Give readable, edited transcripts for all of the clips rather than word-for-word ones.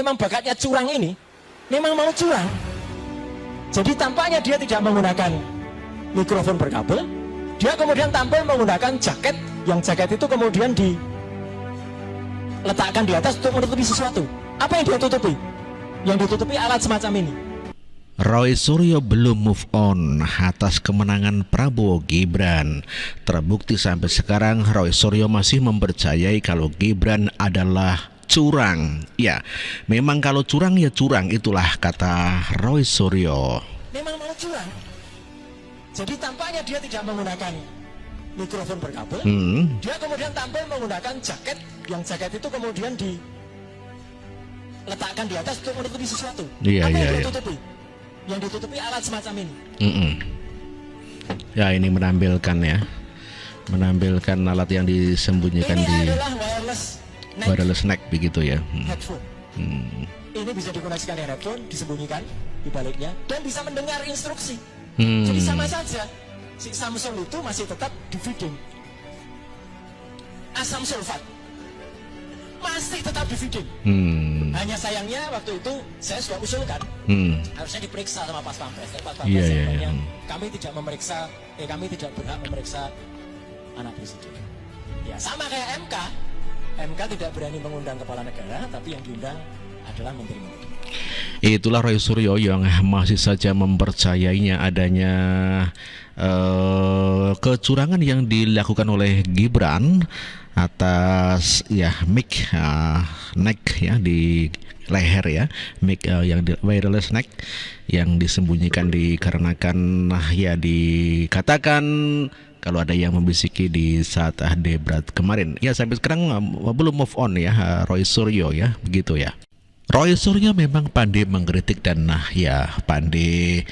memang bakatnya curang ini, memang mau curang. Jadi tampaknya dia tidak menggunakan mikrofon berkabel, dia kemudian tampil menggunakan jaket, yang jaket itu kemudian diletakkan di atas untuk menutupi sesuatu. Apa yang dia tutupi? Yang ditutupi alat semacam ini. Roy Suryo belum move on atas kemenangan Prabowo Gibran. Terbukti sampai sekarang Roy Suryo masih mempercayai kalau Gibran adalah curang. Ya, memang kalau curang ya curang, itulah kata Roy Suryo. Memang mau curang. Jadi tampaknya dia tidak menggunakan mikrofon berkabel. Dia kemudian tampil menggunakan jaket, yang jaket itu kemudian diletakkan di atas untuk menutupi sesuatu. Apa yang dia tutupi? Yang ditutupi alat semacam ini. Ya, ini menampilkan alat yang disembunyikan ini di wireless neck begitu ya. Headphone. Ini bisa dikoneksikan dengan headphone, disembunyikan di baliknya dan bisa mendengar instruksi. Jadi sama saja, si Samsung itu masih tetap di feeding. Asam sulfat masih tetap di feeding. Hanya sayangnya waktu itu saya sudah usulkan harusnya diperiksa sama Pas Pampres. Kami tidak memeriksa, kami tidak berhak memeriksa anak presiden. Ya sama kayak MK. MK tidak berani mengundang kepala negara, tapi yang diundang adalah menteri-menteri. Itulah Roy Suryo yang masih saja mempercayainya adanya kecurangan yang dilakukan oleh Gibran atas mic neck ya, di leher ya, mic yang di wireless neck yang disembunyikan dikarenakan dikatakan kalau ada yang membisiki di saat debat kemarin. Ya, sampai sekarang belum move on ya Roy Suryo ya, begitu ya. Roy Suryo memang pandai mengkritik dan pandai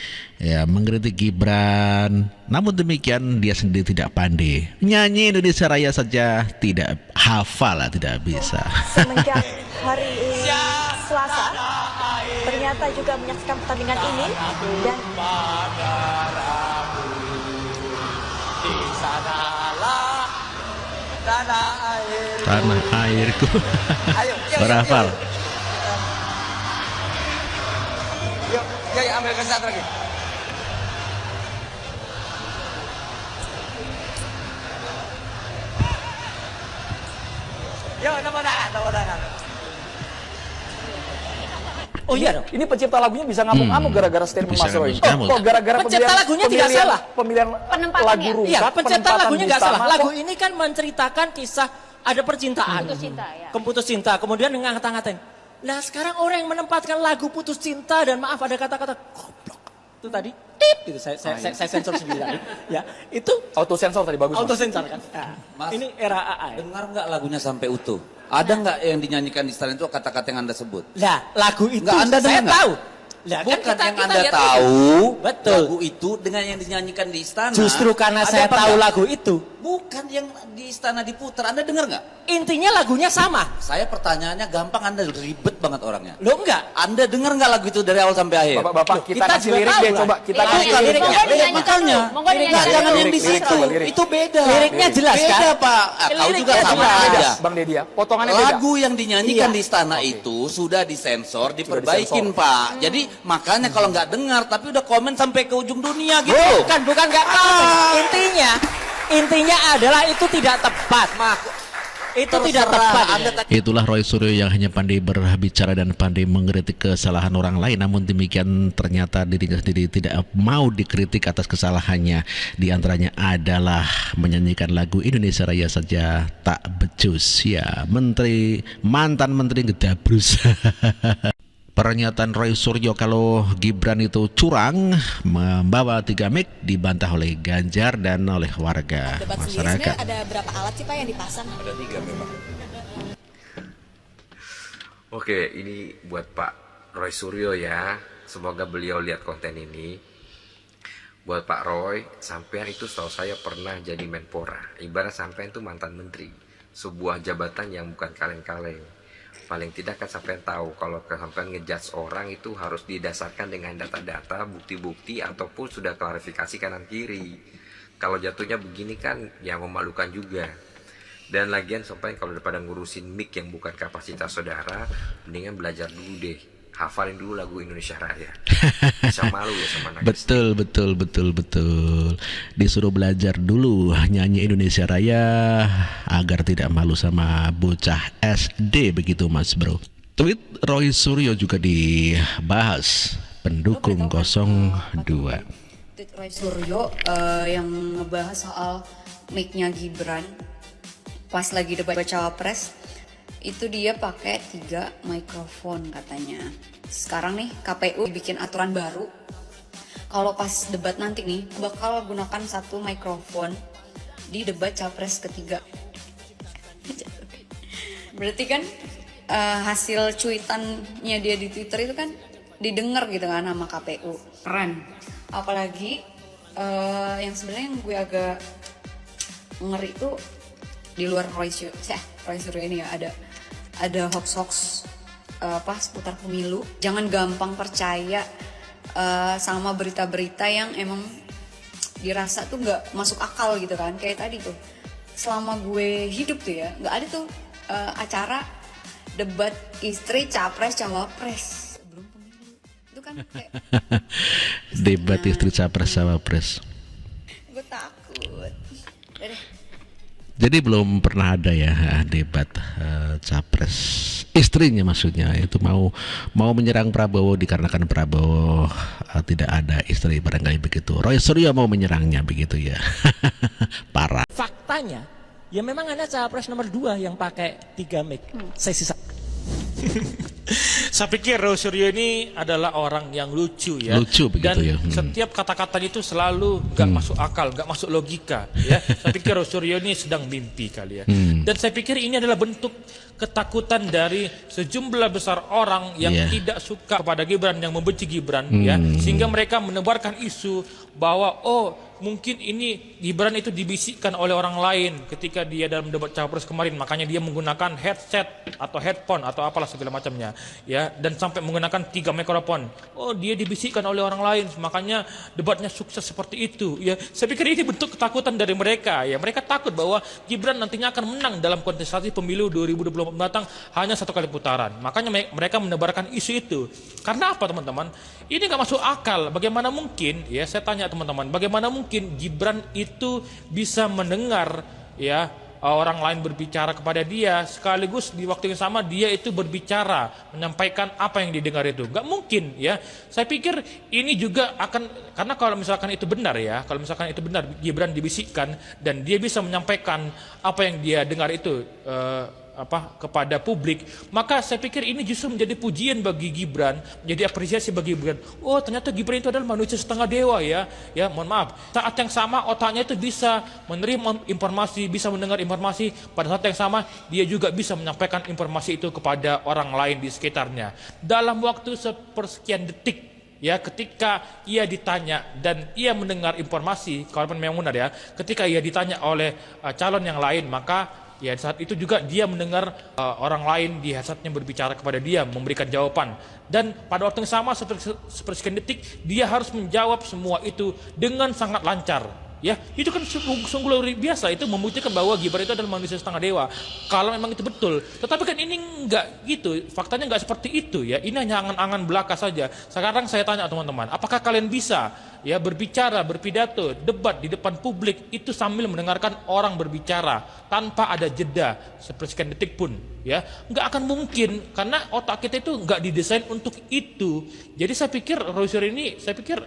mengkritik Gibran. Namun demikian dia sendiri tidak pandai. Nyanyi Indonesia Raya saja tidak hafal, tidak bisa. Semenjak hari Selasa ternyata juga menyaksikan pertandingan ini dan tanah airku. Berhafal. Yuk, ambil kesat lagi. Yuk, tepuk tangan. Oh iya, ini pencipta lagunya bisa ngamuk-ngamuk gara-gara statement Mas Roy. Oh, gara-gara pencipta lagunya tidak salah. Pemilihan lagu rusak. Iya, pencipta lagunya nggak salah. Lagu ini kan menceritakan kisah ada percintaan. Putus cinta, kemudian ngata-ngatain. Nah sekarang orang yang menempatkan lagu putus cinta dan maaf ada kata-kata goblok itu tadi, tip gitu saya sensor sendiri tadi. Ya itu auto sensor tadi bagus. Auto sensor kan. Mas, ini era AA. Dengar nggak lagunya sampai utuh? Ada nggak yang dinyanyikan di istana itu kata-kata yang Anda sebut? Lah lagu itu nggak, Anda saya tahu. Lah, bukan kan yang Anda tahu, betul. Lagu itu dengan yang dinyanyikan di istana. Justru karena saya tahu lagu itu. Bukan yang di istana diputar. Anda dengar nggak? Intinya lagunya sama. Saya pertanyaannya gampang, Anda ribet banget orangnya. Lo enggak? Anda dengar nggak lagu itu dari awal sampai akhir? Bapak, kita kasih lirik deh, coba kita kasih liriknya. Makanya, jangan yang di situ. Itu beda. Liriknya jelas kan? Beda Pak. Kau juga sama aja. Bang Deddy ya, potongannya beda. Lagu yang dinyanyikan di istana itu sudah disensor, diperbaikin Pak. Jadi makanya kalau nggak dengar, tapi udah komen sampai ke ujung dunia gitu. Bukan nggak komen. Intinya adalah itu tidak tepat. Itu tidak tepat. Itulah Roy Suryo yang hanya pandai berbicara dan pandai mengkritik kesalahan orang lain. Namun demikian ternyata dirinya sendiri tidak mau dikritik atas kesalahannya. Di antaranya adalah menyanyikan lagu Indonesia Raya saja tak becus. Ya, mantan menteri Gedabrus. Pernyataan Roy Suryo kalau Gibran itu curang membawa 3 mic dibantah oleh Ganjar dan oleh warga masyarakat. Ada berapa alat sih Pak yang dipasang? Ada 3 memang. Oke, ini buat Pak Roy Suryo ya. Semoga beliau lihat konten ini. Buat Pak Roy, sampean itu setahu saya pernah jadi Menpora. Ibarat sampean itu mantan menteri. Sebuah jabatan yang bukan kaleng-kaleng. Paling tidak kan sampai tahu kalau sampai ngejudge orang itu harus didasarkan dengan data-data, bukti-bukti ataupun sudah klarifikasi kanan kiri. Kalau jatuhnya begini kan ya memalukan juga. Dan lagian sampai kalau daripada ngurusin mic yang bukan kapasitas saudara, mendingan belajar dulu deh. Hafalin dulu lagu Indonesia Raya. Bisa malu ya sama anak Betul. Disuruh belajar dulu nyanyi Indonesia Raya agar tidak malu sama bocah SD begitu Mas Bro. Tweet Roy Suryo juga dibahas pendukung 02. Tweet Roy Suryo yang ngebahas soal mic-nya Gibran pas lagi debat cawapres, itu dia pakai 3 mikrofon katanya. Sekarang nih KPU bikin aturan baru, kalau pas debat nanti nih bakal gunakan 1 mikrofon di debat capres ketiga. Berarti kan hasil cuitannya dia di Twitter itu kan didengar gitu kan sama KPU. Keren. Apalagi yang sebenarnya yang gue agak ngeri tuh di luar Roy Suryo ini ya, ada hoax seputar pemilu. Jangan gampang percaya sama berita-berita yang emang dirasa tuh nggak masuk akal gitu kan. Kayak tadi tuh, selama gue hidup tuh ya nggak ada tuh acara debat istri capres cawapres sebelum pemilu. Itu kan kayak debat istri capres cawapres. gue takut. Udah. Jadi belum pernah ada ya debat capres istrinya, maksudnya itu mau menyerang Prabowo dikarenakan Prabowo tidak ada istri, barangkali begitu. Roy Suryo mau menyerangnya begitu ya. Parah. Faktanya, ya memang ada capres nomor 2 yang pakai 3 mic. Saya sisa. Saya pikir Roy Suryo ini adalah orang yang lucu ya. Lucu begitu dan ya. Setiap kata-katanya itu selalu gak masuk akal, gak masuk logika ya. Saya pikir Roy Suryo ini sedang mimpi kali ya. Dan saya pikir ini adalah bentuk ketakutan dari sejumlah besar orang yang tidak suka kepada Gibran, yang membenci Gibran ya, sehingga mereka menebarkan isu bahwa mungkin ini Gibran itu dibisikkan oleh orang lain ketika dia dalam debat cawapres kemarin, makanya dia menggunakan headset atau headphone atau apalah segala macamnya ya, dan sampai menggunakan 3 mikrofon. Dia dibisikkan oleh orang lain, makanya debatnya sukses seperti itu ya. Saya pikir ini bentuk ketakutan dari mereka ya. Mereka takut bahwa Gibran nantinya akan menang dalam kontestasi pemilu 2024 mendatang hanya 1 kali putaran. Makanya mereka menebarkan isu itu. Karena apa teman-teman? Ini nggak masuk akal. Bagaimana mungkin ya, saya tanya teman-teman, bagaimana mungkin Gibran itu bisa mendengar ya orang lain berbicara kepada dia, sekaligus di waktu yang sama dia itu berbicara, menyampaikan apa yang didengar itu. Nggak mungkin ya. Saya pikir ini juga akan, karena kalau misalkan itu benar ya, kalau misalkan itu benar Gibran dibisikkan dan dia bisa menyampaikan apa yang dia dengar itu kepada publik, maka saya pikir ini justru menjadi pujian bagi Gibran, menjadi apresiasi bagi Gibran. Ternyata Gibran itu adalah manusia setengah dewa ya. Ya, mohon maaf. Saat yang sama otaknya itu bisa menerima informasi, bisa mendengar informasi, pada saat yang sama dia juga bisa menyampaikan informasi itu kepada orang lain di sekitarnya. Dalam waktu sepersekian detik ya, ketika ia ditanya dan ia mendengar informasi, kalaupun memang benar ya, ketika ia ditanya oleh calon yang lain, maka ya saat itu juga dia mendengar orang lain di headsetnya berbicara kepada dia, memberikan jawaban. Dan pada waktu yang sama sepersekian detik dia harus menjawab semua itu dengan sangat lancar. Ya, itu kan sungguh luar biasa. Itu membuktikan bahwa Gibran itu adalah manusia setengah dewa. Kalau memang itu betul. Tetapi kan ini enggak gitu. Faktanya enggak seperti itu ya. Ini hanya angan-angan belaka saja. Sekarang saya tanya teman-teman, apakah kalian bisa ya berbicara, berpidato, debat di depan publik itu sambil mendengarkan orang berbicara tanpa ada jeda sepersekian detik pun ya? Enggak akan mungkin, karena otak kita itu enggak didesain untuk itu. Jadi saya pikir Roy Suryo ini, saya pikir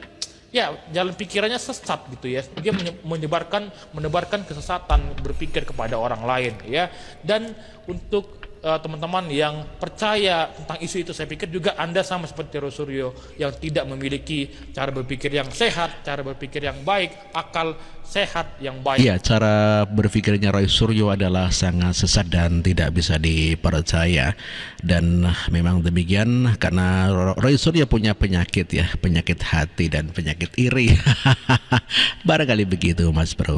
ya jalan pikirannya sesat gitu ya. Dia menebarkan kesesatan berpikir kepada orang lain ya. Dan untuk teman-teman yang percaya tentang isu itu, saya pikir juga Anda sama seperti Roy Suryo yang tidak memiliki cara berpikir yang sehat, cara berpikir yang baik, akal sehat yang baik. Iya, cara berpikirnya Roy Suryo adalah sangat sesat dan tidak bisa dipercaya. Dan memang demikian karena Roy Suryo punya penyakit ya, penyakit hati dan penyakit iri. Barangkali begitu Mas Bro.